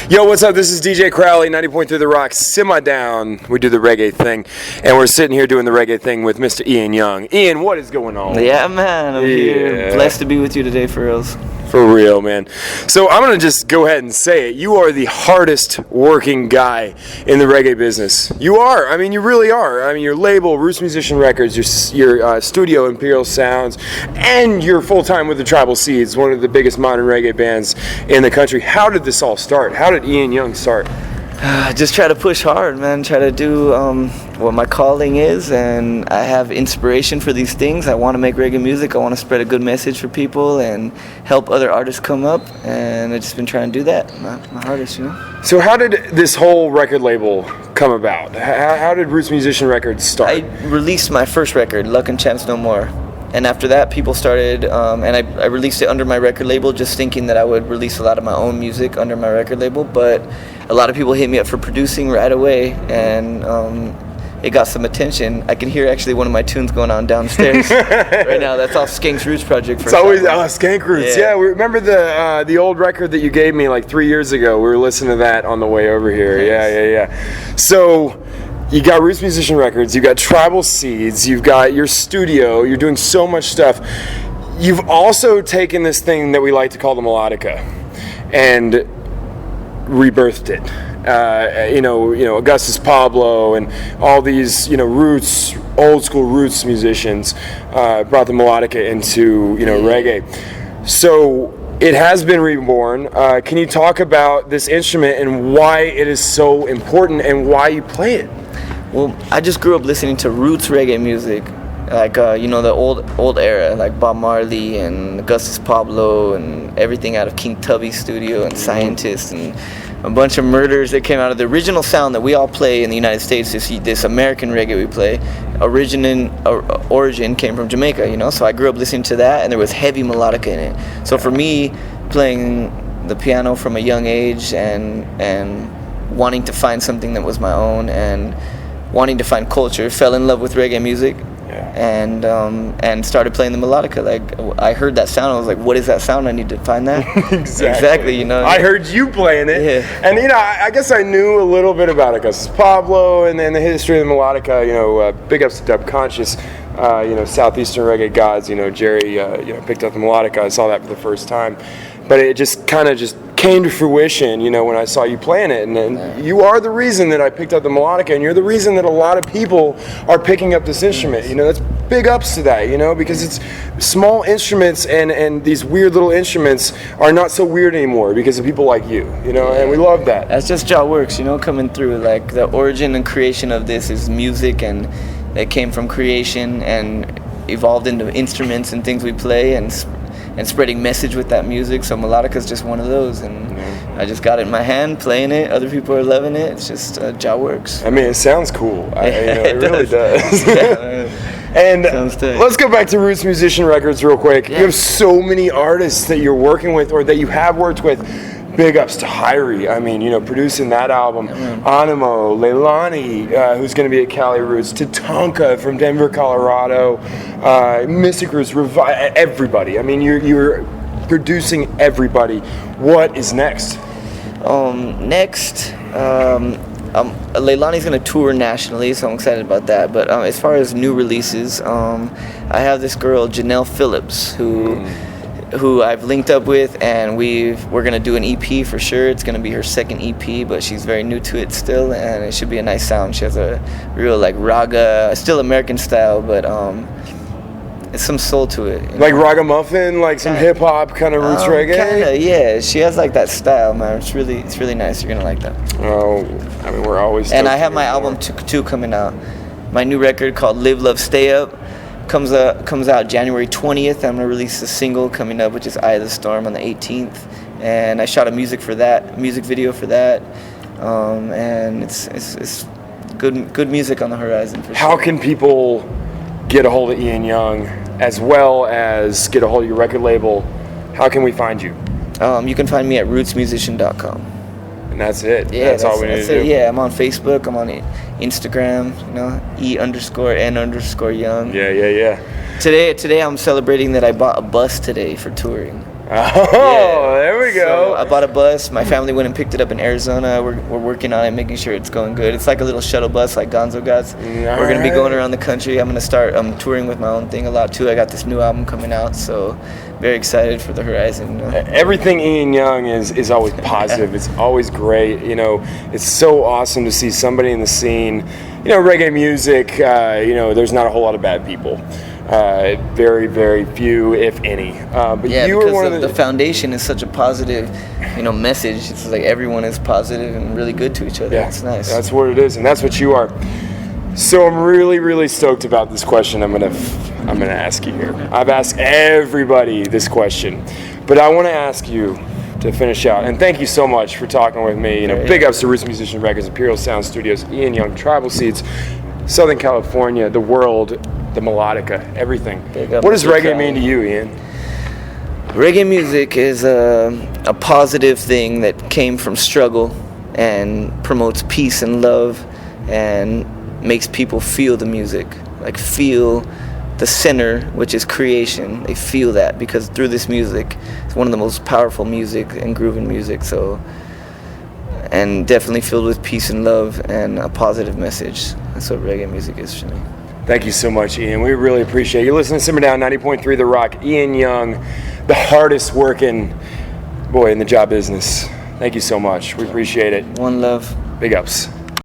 Yo, what's up? This is DJ Crowley, 90.3 The Rock, semi-down. We do the reggae thing, and we're sitting here doing the reggae thing with Mr. Ian Young. Ian, what is going on? Yeah, man, I'm here. Blessed to be with you today, for reals. For real, man. So I'm going to just go ahead and say it. You are the hardest working guy in the reggae business. You are. I mean, you really are. I mean, your label, Roots Musician Records, your studio, Imperial Sounds, and you're full-time with the Tribal Seeds, one of the biggest modern reggae bands in the country. How did this all start? How did Ian Young start? Just try to push hard, man. Try to do what my calling is, and I have inspiration for these things. I want to make reggae music. I want to spread a good message for people and help other artists come up, and I've just been trying to do that. My hardest, you know. So how did this whole record label come about? How did Roots Musician Records start? I released my first record, Luck and Chance No More. And after that, people started, and I released it under my record label, just thinking that I would release a lot of my own music under my record label. But a lot of people hit me up for producing right away, and it got some attention. I can hear actually one of my tunes going on downstairs right now. That's off Skank's Roots project. It's always Skank Roots. Yeah, we remember the old record that you gave me like 3 years ago. We were listening to that on the way over here. Nice. Yeah. So you got Roots Musician Records, you got Tribal Seeds, you've got your studio, you're doing so much stuff. You've also taken this thing that we like to call the melodica and rebirthed it. Augustus Pablo and all these, roots, old school roots musicians brought the melodica into, reggae. So it has been reborn. Can you talk about this instrument and why it is so important and why you play it? Well, I just grew up listening to roots reggae music, like the old era, like Bob Marley and Augustus Pablo and everything out of King Tubby's studio and Scientists and a bunch of murders that came out of the original sound that we all play in the United States. This American reggae we play, origin came from Jamaica, So I grew up listening to that, and there was heavy melodica in it. So for me, playing the piano from a young age and wanting to find something that was my own and wanting to find culture, fell in love with reggae music, and started playing the melodica. Like, I heard that sound, I was like, what is that sound? I need to find that. Exactly, I heard you playing it, and I guess I knew a little bit about Augustus Pablo and then the history of the melodica. Big ups to Dub Conscious, Southeastern reggae gods. Jerry, picked up the melodica. I saw that for the first time, but it just kind of came to fruition, when I saw you playing it, and you are the reason that I picked up the melodica, and you're the reason that a lot of people are picking up this instrument. That's big ups to that, because it's small instruments, and these weird little instruments are not so weird anymore because of people like you, and we love that. That's just Jah Works, coming through. Like, the origin and creation of this is music, and it came from creation and evolved into instruments and things we play, and spreading message with that music. So melodica is just one of those, and I just got it in my hand, playing it. Other people are loving it. It's just Jah Works. I mean, it sounds cool. It really does. Yeah, and let's go back to Roots Musician Records real quick. You have so many artists that you're working with or that you have worked with. Big ups to Hyrie. I mean, producing that album. Animo, Leilani, who's going to be at Cali Roots, Tatanka from Denver, Colorado, Mystic Roots, everybody. I mean, you're producing everybody. What is next? Leilani's going to tour nationally, so I'm excited about that. But as far as new releases, I have this girl, Janelle Phillips, who I've linked up with, and we're gonna do an EP for sure. It's gonna be her second EP, but she's very new to it still, and it should be a nice sound. She has a real raga, still American style, but it's some soul to it. Like ragamuffin, like some hip hop kind of roots reggae. Kinda, yeah. She has that style, man. It's really nice. You're gonna like that. Oh, I mean, we're always. And I have my album two coming out. My new record called Live, Love, Stay Up comes out January 20th. I'm gonna release a single coming up, which is Eye of the Storm, on the 18th, and I shot a music video for that, and it's good music on the horizon for sure. How can people get a hold of Ian Young as well as get a hold of your record label? How can we find you? You can find me at rootsmusician.com. And that's it. Yeah, that's all we need to do. Yeah, I'm on Facebook. I'm on Instagram. E_N_Young. Yeah. Today I'm celebrating that I bought a bus today for touring. Oh, there we So I go. bought a bus. My family went and picked it up in Arizona. We're working on it, making sure it's going good. It's like a little shuttle bus, like Gonzo Gods. We're gonna be going around the country. I'm gonna start touring with my own thing a lot too. I got this new album coming out, so very excited for the horizon. You know? Everything Ian Young is always positive. It's always great. You know, it's so awesome to see somebody in the scene. You know, reggae music. You know, there's not a whole lot of bad people. Very, very few, if any. But Yeah, you were because one of the foundation is such a positive, message. It's like everyone is positive and really good to each other. Yeah, It's nice. that's what it is, and that's what you are. So I'm really, really stoked about this question. I'm gonna ask you here. I've asked everybody this question, but I want to ask you to finish out. And thank you so much for talking with me. You know, big ups to Roots Musician Records, Imperial Sound Studios, Ian Young, Tribal Seeds, Southern California, the world, the melodica, everything. What does reggae mean to you, Ian? Reggae music is a positive thing that came from struggle and promotes peace and love and makes people feel the music, like feel the center, which is creation. They feel that because through this music, it's one of the most powerful music and grooving music. So, and definitely filled with peace and love and a positive message. That's what reggae music is to me. Thank you so much, Ian. We really appreciate it. You're listening to Simmer Down 90.3 The Rock. Ian Young, the hardest working boy in the job business. Thank you so much. We appreciate it. One love. Big ups.